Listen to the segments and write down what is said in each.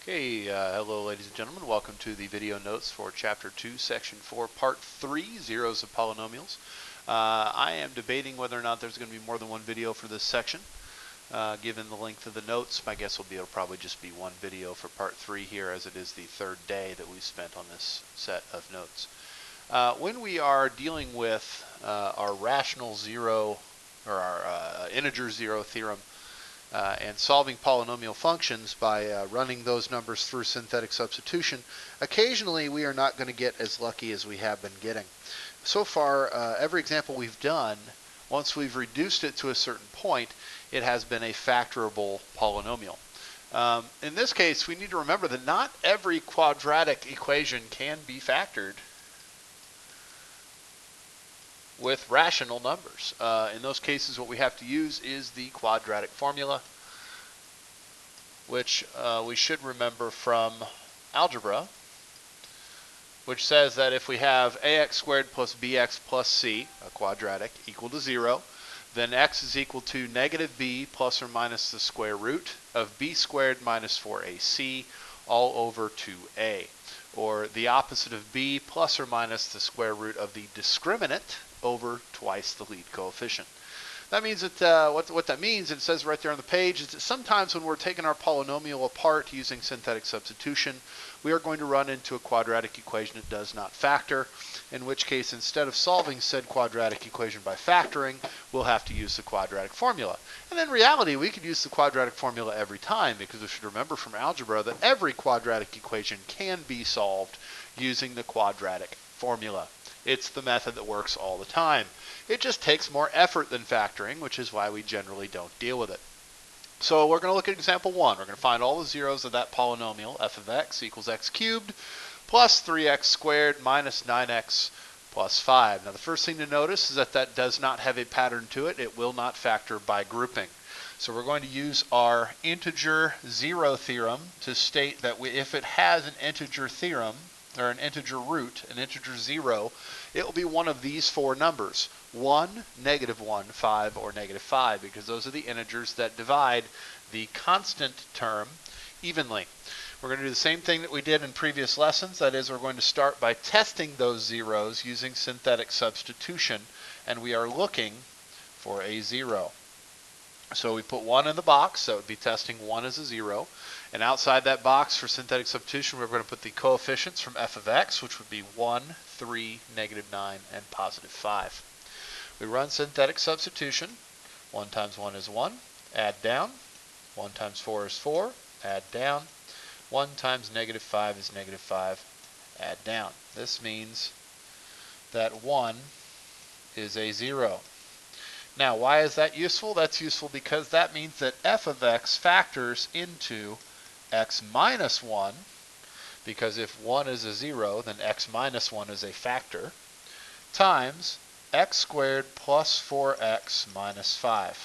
Okay, hello ladies and gentlemen. Welcome to the video notes for Chapter 2, Section 4, Part 3, Zeros of Polynomials. I am debating whether or not there's going to be more than one video for this section. Given the length of the notes, my guess will be it'll probably just be one video for Part 3 here, as it is the third day that we've spent on this set of notes. When we are dealing with our rational zero, or our integer zero theorem, and solving polynomial functions by running those numbers through synthetic substitution, occasionally we are not going to get as lucky as we have been getting. So far, every example we've done, once we've reduced it to a certain point, it has been a factorable polynomial. In this case, we need to remember that not every quadratic equation can be factored with rational numbers. In those cases, what we have to use is the quadratic formula, which we should remember from algebra, which says that if we have ax squared plus bx plus c, a quadratic, equal to 0, then x is equal to negative b plus or minus the square root of b squared minus 4ac all over 2a, or the opposite of b plus or minus the square root of the discriminant over twice the lead coefficient. That means that what that means, and it says right there on the page, is that sometimes when we're taking our polynomial apart using synthetic substitution, we are going to run into a quadratic equation that does not factor, in which case instead of solving said quadratic equation by factoring, we'll have to use the quadratic formula. And in reality, we could use the quadratic formula every time, because we should remember from algebra that every quadratic equation can be solved using the quadratic formula. It's the method that works all the time. It just takes more effort than factoring, which is why we generally don't deal with it. So we're going to look at example 1. We're going to find all the zeros of that polynomial, f of x equals x cubed plus 3x squared minus 9x plus 5. Now the first thing to notice is that that does not have a pattern to it. It will not factor by grouping. So we're going to use our integer zero theorem to state that if it has an integer theorem, or an integer root, an integer 0, it will be one of these four numbers: 1, -1, 5, or -5, because those are the integers that divide the constant term evenly. We're going to do the same thing that we did in previous lessons. That is, we're going to start by testing those zeros using synthetic substitution, and we are looking for a 0. So we put 1 in the box, that would be testing 1 as a 0. And outside that box for synthetic substitution, we're going to put the coefficients from f of x, which would be 1, 3, -9, and positive 5. We run synthetic substitution. 1 times 1 is 1, add down. 1 times 4 is 4, add down. 1 times -5 is -5, add down. This means that 1 is a 0. Now, why is that useful? That's useful because that means that f of x factors into x minus 1, because if 1 is a 0, then x minus 1 is a factor, times x squared plus 4x minus 5.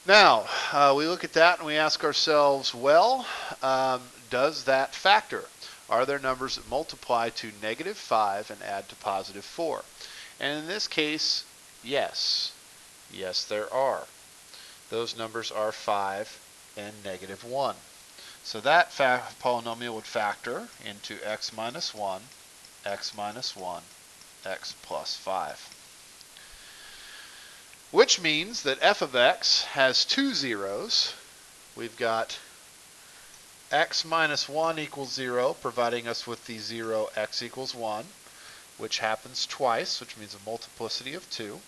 Now, we look at that and we ask ourselves, well, does that factor? Are there numbers that multiply to -5 and add to positive 4? And in this case, yes. Yes, there are. Those numbers are 5 and -1. So that polynomial would factor into x minus 1, x minus 1, x plus 5. Which means that f of x has two zeros. We've got x minus 1 equals 0, providing us with the 0 x equals 1, which happens twice, which means a multiplicity of 2.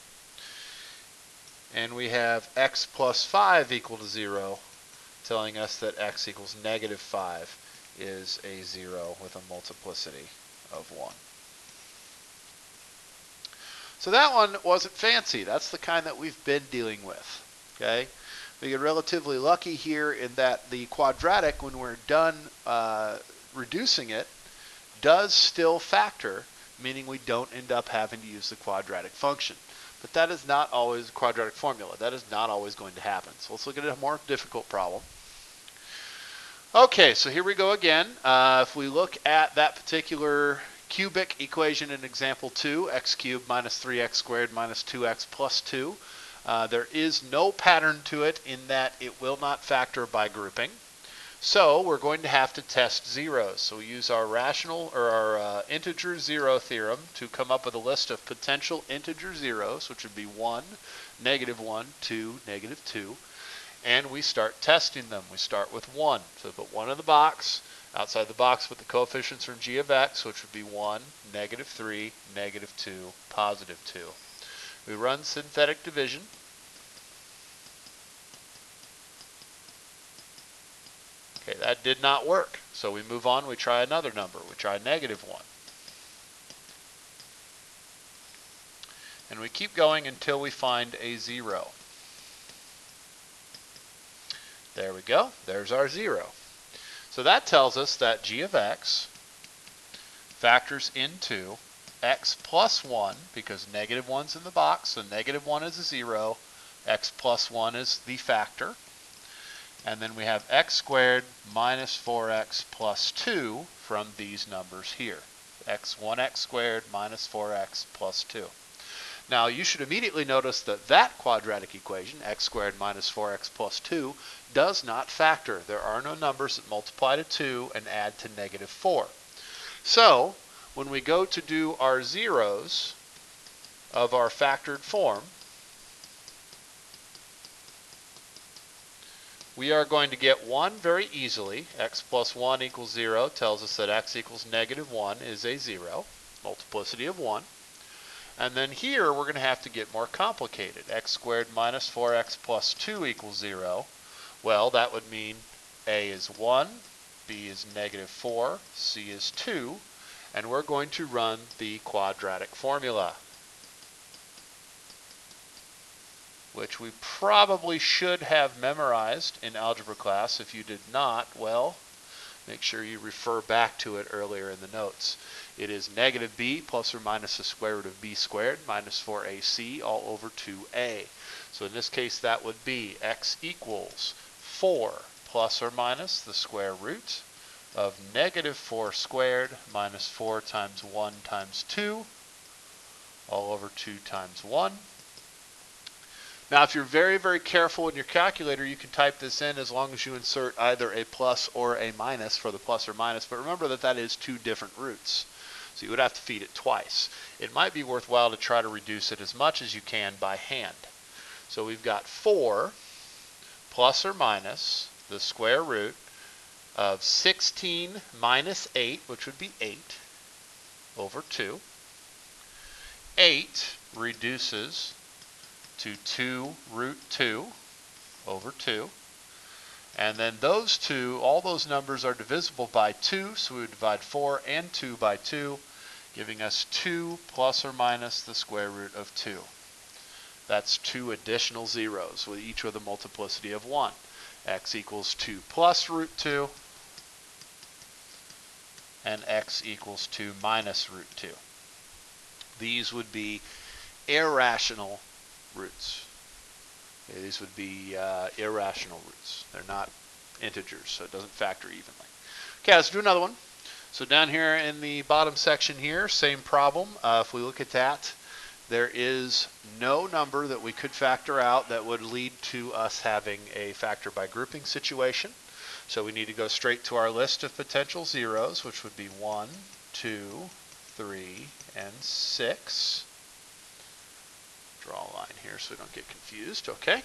And we have x plus 5 equal to 0, telling us that x equals -5 is a 0 with a multiplicity of 1. So that one wasn't fancy. That's the kind that we've been dealing with. Okay? We get relatively lucky here in that the quadratic, when we're done reducing it, does still factor, meaning we don't end up having to use the quadratic function. But that is not always a quadratic formula. That is not always going to happen. So let's look at a more difficult problem. Okay, so here we go again. If we look at that particular cubic equation in example 2, x cubed minus 3x squared minus 2x plus 2, There is no pattern to it in that it will not factor by grouping. So we're going to have to test zeros. So we use our our integer zero theorem to come up with a list of potential integer zeros, which would be 1, -1, 2, -2. And we start testing them. We start with 1. So we put 1 in the box. Outside the box, put the coefficients from g of x, which would be 1, -3, -2, +2. We run synthetic division. Okay, that did not work. So we move on, we try another number. We try -1. And we keep going until we find a 0. There we go. There's our 0. So that tells us that g of x factors into x plus 1, because -1's in the box, so -1 is a 0. X plus 1 is the factor. And then we have x squared minus 4x plus 2 from these numbers here. 1x squared minus 4x plus 2. Now you should immediately notice that that quadratic equation, x squared minus 4x plus 2, does not factor. There are no numbers that multiply to 2 and add to -4. So when we go to do our zeros of our factored form, we are going to get 1 very easily. X plus 1 equals 0 tells us that x equals -1 is a 0, multiplicity of 1. And then here we're going to have to get more complicated. X squared minus 4x plus 2 equals 0. Well, that would mean a is 1, b is -4, c is 2, and we're going to run the quadratic formula, which we probably should have memorized in algebra class. If you did not, well, make sure you refer back to it earlier in the notes. It is -b plus or minus the square root of b squared minus 4ac all over 2a. So in this case, that would be x equals 4 plus or minus the square root of -4 squared minus 4 times 1 times 2 all over 2 times 1. Now, if you're very, very careful in your calculator, you can type this in as long as you insert either a plus or a minus for the plus or minus. But remember that that is 2 different roots. So you would have to feed it twice. It might be worthwhile to try to reduce it as much as you can by hand. So we've got 4 plus or minus the square root of 16 minus 8, which would be 8, over 2. 8 reduces to 2 root 2 over 2. And then those two, all those numbers are divisible by 2, so we would divide 4 and 2 by 2, giving us 2 plus or minus the square root of 2. That's 2 additional zeros, with each with a multiplicity of 1. X equals 2 plus root 2, and x equals 2 minus root 2. These would be irrational roots. Okay, these would be irrational roots. They're not integers, so it doesn't factor evenly. Okay, let's do another one. So down here in the bottom section here, same problem. If we look at that, there is no number that we could factor out that would lead to us having a factor by grouping situation. So we need to go straight to our list of potential zeros, which would be 1, 2, 3, and 6. Draw a line here so we don't get confused, okay?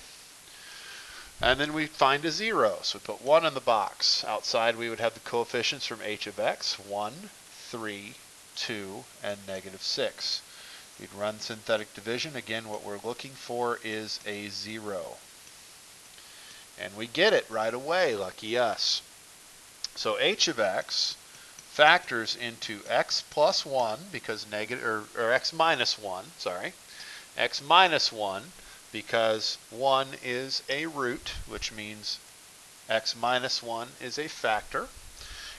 And then we find a 0, so we put 1 in the box. Outside we would have the coefficients from h of x, 1, 3, 2, and -6. We'd run synthetic division. Again, what we're looking for is a 0. And we get it right away, lucky us. So h of x factors into x plus 1, because or x minus 1, sorry. X minus 1, because 1 is a root, which means x minus 1 is a factor.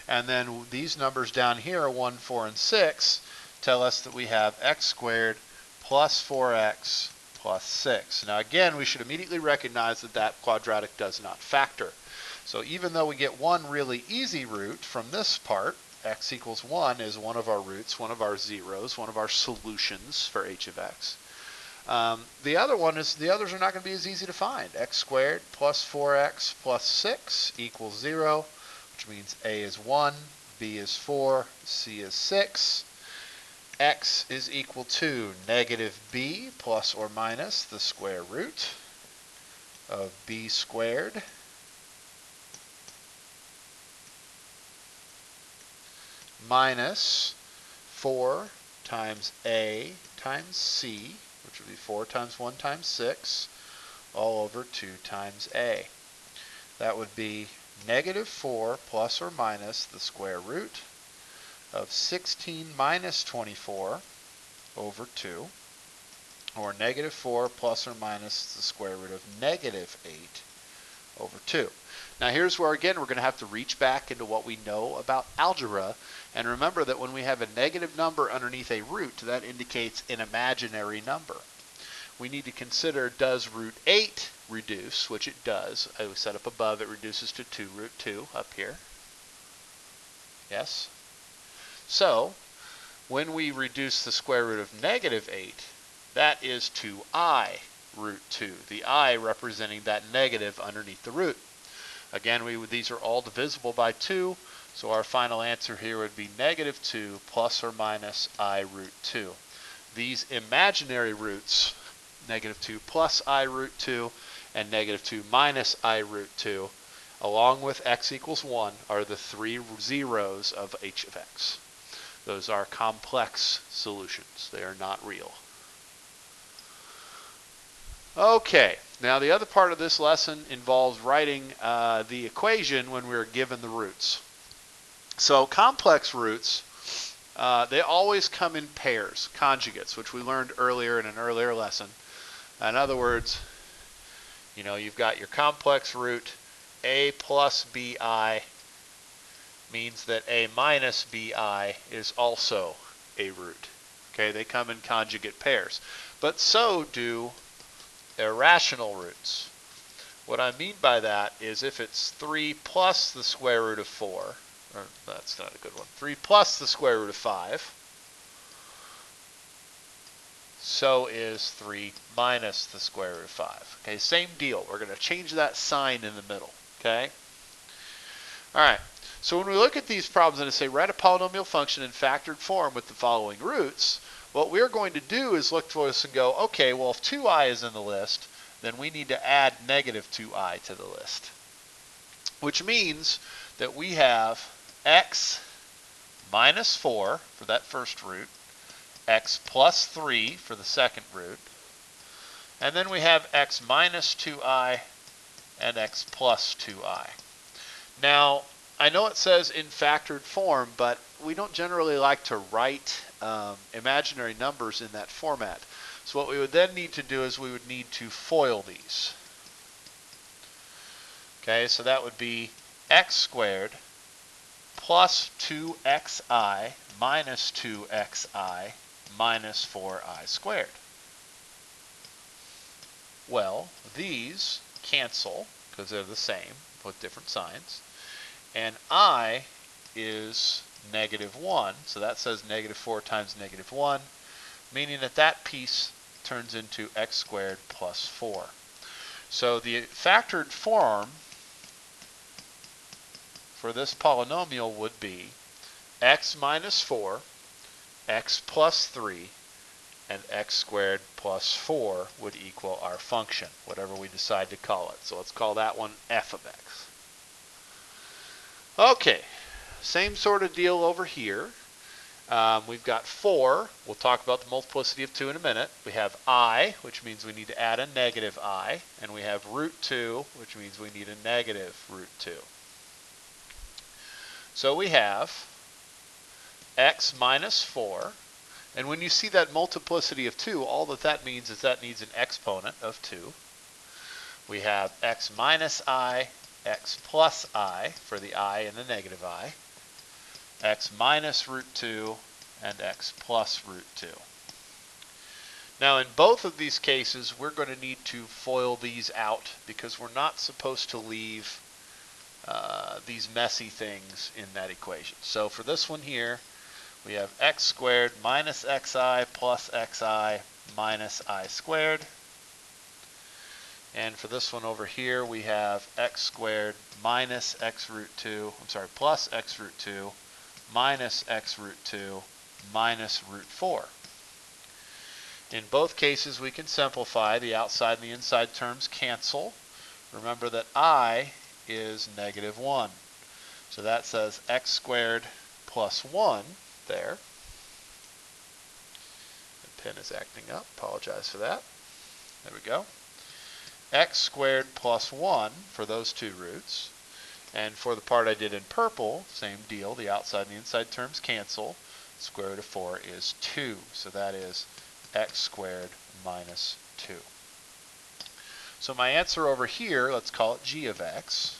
And then these numbers down here, 1, 4, and 6, tell us that we have x squared plus 4x plus 6. Now again, we should immediately recognize that that quadratic does not factor. So even though we get one really easy root from this part, x equals 1 is one of our roots, one of our zeros, one of our solutions for h of x. The others are not going to be as easy to find. X squared plus 4x plus 6 equals 0, which means a is 1, b is 4, c is 6. X is equal to negative b plus or minus the square root of b squared minus 4 times a times c, which would be 4 times 1 times 6, all over 2 times a. That would be negative 4 plus or minus the square root of 16 minus 24 over 2, or negative 4 plus or minus the square root of negative 8 over 2. Now here's where, again, we're going to have to reach back into what we know about algebra, and remember that when we have a negative number underneath a root, that indicates an imaginary number. We need to consider, does root 8 reduce, which it does. As we said up above, it reduces to 2 root 2 up here. Yes? So, when we reduce the square root of negative 8, that is 2I root 2, the I representing that negative underneath the root. Again, these are all divisible by 2, so our final answer here would be negative 2 plus or minus I root 2. These imaginary roots, negative 2 plus I root 2 and negative 2 minus I root 2, along with x equals 1, are the 3 zeros of h of x. Those are complex solutions. They are not real. Okay, now the other part of this lesson involves writing the equation when we're given the roots. So complex roots, they always come in pairs, conjugates, which we learned earlier in an earlier lesson. In other words, you've got your complex root, a plus bi means that a minus bi is also a root. Okay, they come in conjugate pairs. But so do irrational roots. What I mean by that is if it's 3 plus the square root of 4, or that's not a good one, 3 plus the square root of 5, so is 3 minus the square root of 5. Okay, same deal. We're going to change that sign in the middle. Okay? All right. So when we look at these problems and I say write a polynomial function in factored form with the following roots, what we're going to do is look for this and go, okay, well, if 2i is in the list, then we need to add negative 2i to the list, which means that we have x minus 4 for that first root, x plus 3 for the second root, and then we have x minus 2i and x plus 2i. Now, I know it says in factored form, but we don't generally like to write imaginary numbers in that format. So what we would then need to do is we would need to FOIL these. Okay, so that would be x squared plus 2xi minus 2xi minus 4i squared. Well, these cancel because they're the same with different signs. And I is negative 1, so that says negative 4 times negative 1, meaning that that piece turns into x squared plus 4. So the factored form for this polynomial would be x minus 4, x plus 3, and x squared plus 4 would equal our function, whatever we decide to call it. So let's call that one f of x. Okay, same sort of deal over here. We've got 4. We'll talk about the multiplicity of 2 in a minute. We have I, which means we need to add a negative I. And we have root 2, which means we need a negative root 2. So we have x minus 4. And when you see that multiplicity of 2, all that means is that needs an exponent of 2. We have x minus I, x plus I for the I and the negative I, x minus root 2, and x plus root 2. Now in both of these cases, we're going to need to FOIL these out because we're not supposed to leave these messy things in that equation. So for this one here, we have x squared minus xi plus xi minus I squared. And for this one over here, we have x squared minus x root 2, plus x root 2 minus x root 2 minus root 4. In both cases, we can simplify. The outside and the inside terms cancel. Remember that I is negative 1. So that says x squared plus 1 there. The pen is acting up. Apologize for that. There we go. X squared plus 1 for those two roots. And for the part I did in purple, same deal. The outside and the inside terms cancel. Square root of 4 is 2. So that is x squared minus 2. So my answer over here, let's call it g of x,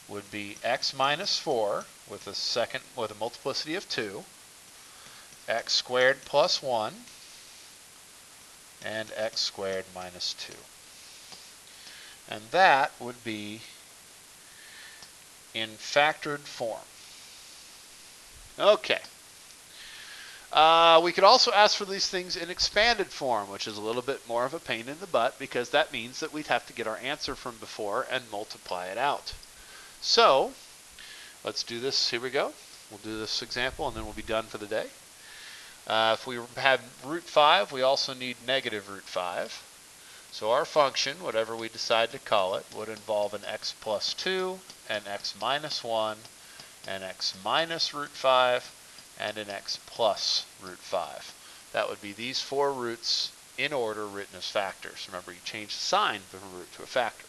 would be x minus 4 with a multiplicity of 2, x squared plus 1, and x squared minus 2. And that would be in factored form. Okay. We could also ask for these things in expanded form, which is a little bit more of a pain in the butt because that means that we'd have to get our answer from before and multiply it out. So let's do this. Here we go. We'll do this example and then we'll be done for the day. If we have root 5, we also need negative root 5. So our function, whatever we decide to call it, would involve an x plus 2, an x minus 1, an x minus root 5, and an x plus root 5. That would be these four roots in order written as factors. Remember, you change the sign from a root to a factor.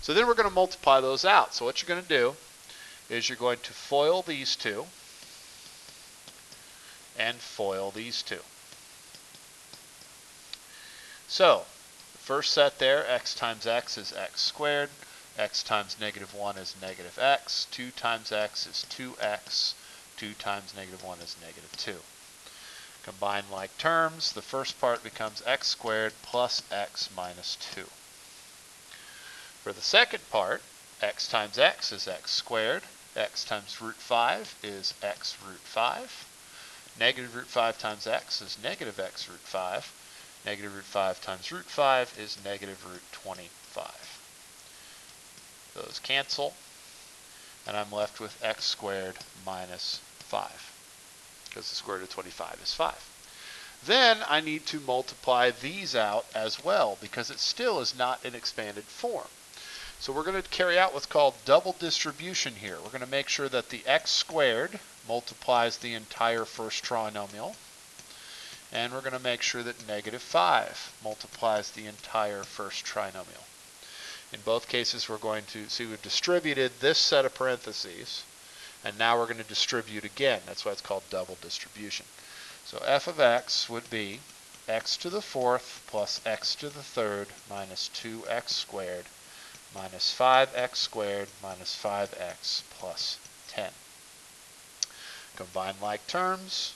So then we're going to multiply those out. So what you're going to do is you're going to FOIL these two and FOIL these two. So the first set there, x times x is x squared. X times negative 1 is negative x. 2 times x is 2x. 2 times negative 1 is negative 2. Combine like terms, the first part becomes x squared plus x minus 2. For the second part, x times x is x squared. X times root 5 is x root 5. Negative root 5 times x is negative x root 5. Negative root 5 times root 5 is negative root 25. Those cancel, and I'm left with x squared minus 5, because the square root of 25 is 5. Then I need to multiply these out as well, because it still is not in expanded form. So we're going to carry out what's called double distribution here. We're going to make sure that the x squared multiplies the entire first trinomial, and we're going to make sure that negative 5 multiplies the entire first trinomial. In both cases, we're going to see we've distributed this set of parentheses, and now we're going to distribute again. That's why it's called double distribution. So f of x would be x to the 4th plus x to the 3rd minus 2x squared minus 5x squared minus 5x plus 10. Combine like terms.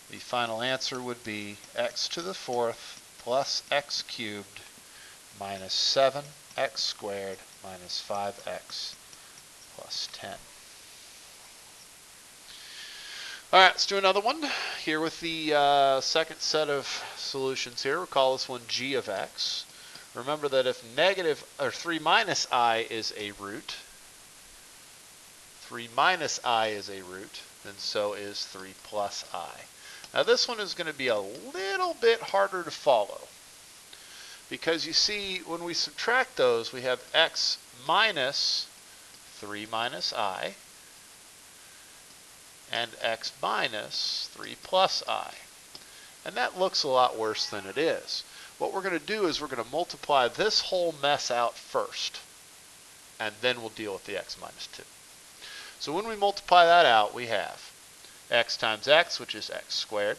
The final answer would be x to the 4th plus x cubed minus 7x squared minus 5x plus 10. All right, let's do another one here with the second set of solutions here. We'll call this one g of x. Remember that if 3 minus I is a root, 3 minus I is a root, then so is 3 plus I. Now this one is going to be a little bit harder to follow, because you see when we subtract those, we have x minus 3 minus I and x minus 3 plus I. And that looks a lot worse than it is. What we're going to do is we're going to multiply this whole mess out first, and then we'll deal with the x minus 2. So when we multiply that out, we have x times x, which is x squared,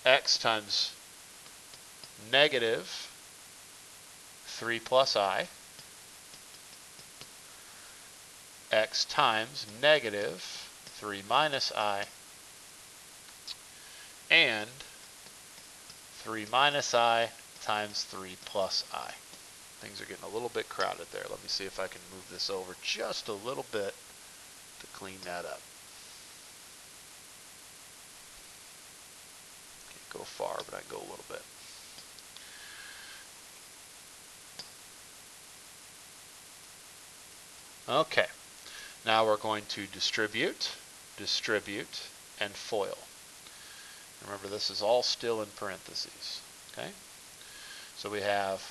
x times negative 3 plus I, x times negative 3 minus I, and 3 minus I times 3 plus I. Things are getting a little bit crowded there. Let me see if I can move this over just a little bit to clean that up. Can't go far, but I can go a little bit. Okay, now we're going to distribute, and FOIL. Remember, this is all still in parentheses. Okay, so we have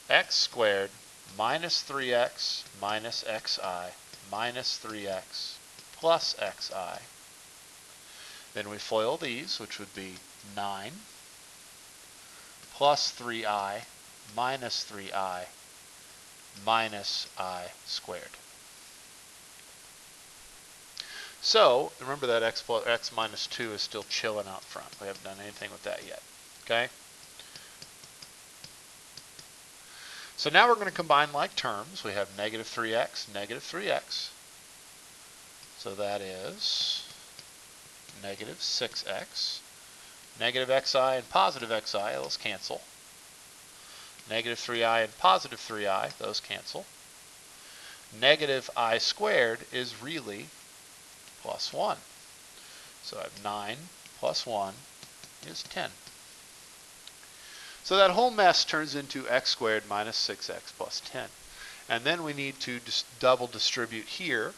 x squared minus 3x minus xi minus 3x plus xi. Then we FOIL these, which would be 9 plus 3i minus 3i minus I squared. So remember that x minus 2 is still chilling out front. We haven't done anything with that yet. Okay? So now we're going to combine like terms. We have negative 3x, negative 3x. So that is negative 6x. Negative xi and positive xi, those cancel. Negative 3i and positive 3i, those cancel. Negative I squared is really plus 1. So I have 9 plus 1 is 10. So that whole mess turns into x squared minus 6x plus 10. And then we need to double distribute here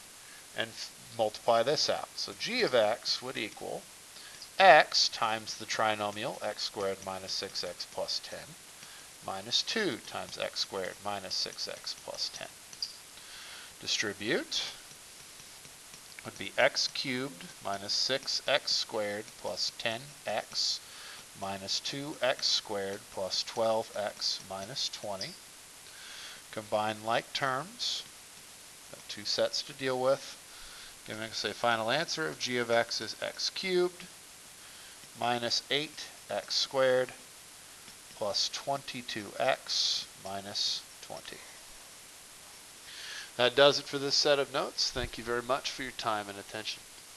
and multiply this out. So g of x would equal x times the trinomial x squared minus 6x plus 10 minus 2 times x squared minus 6x plus 10. Distribute would be x cubed minus 6x squared plus 10x minus 2x squared plus 12x minus 20. Combine like terms. Got two sets to deal with. Giving us a final answer of g of x is x cubed minus 8x squared plus 22x minus 20. That does it for this set of notes. Thank you very much for your time and attention.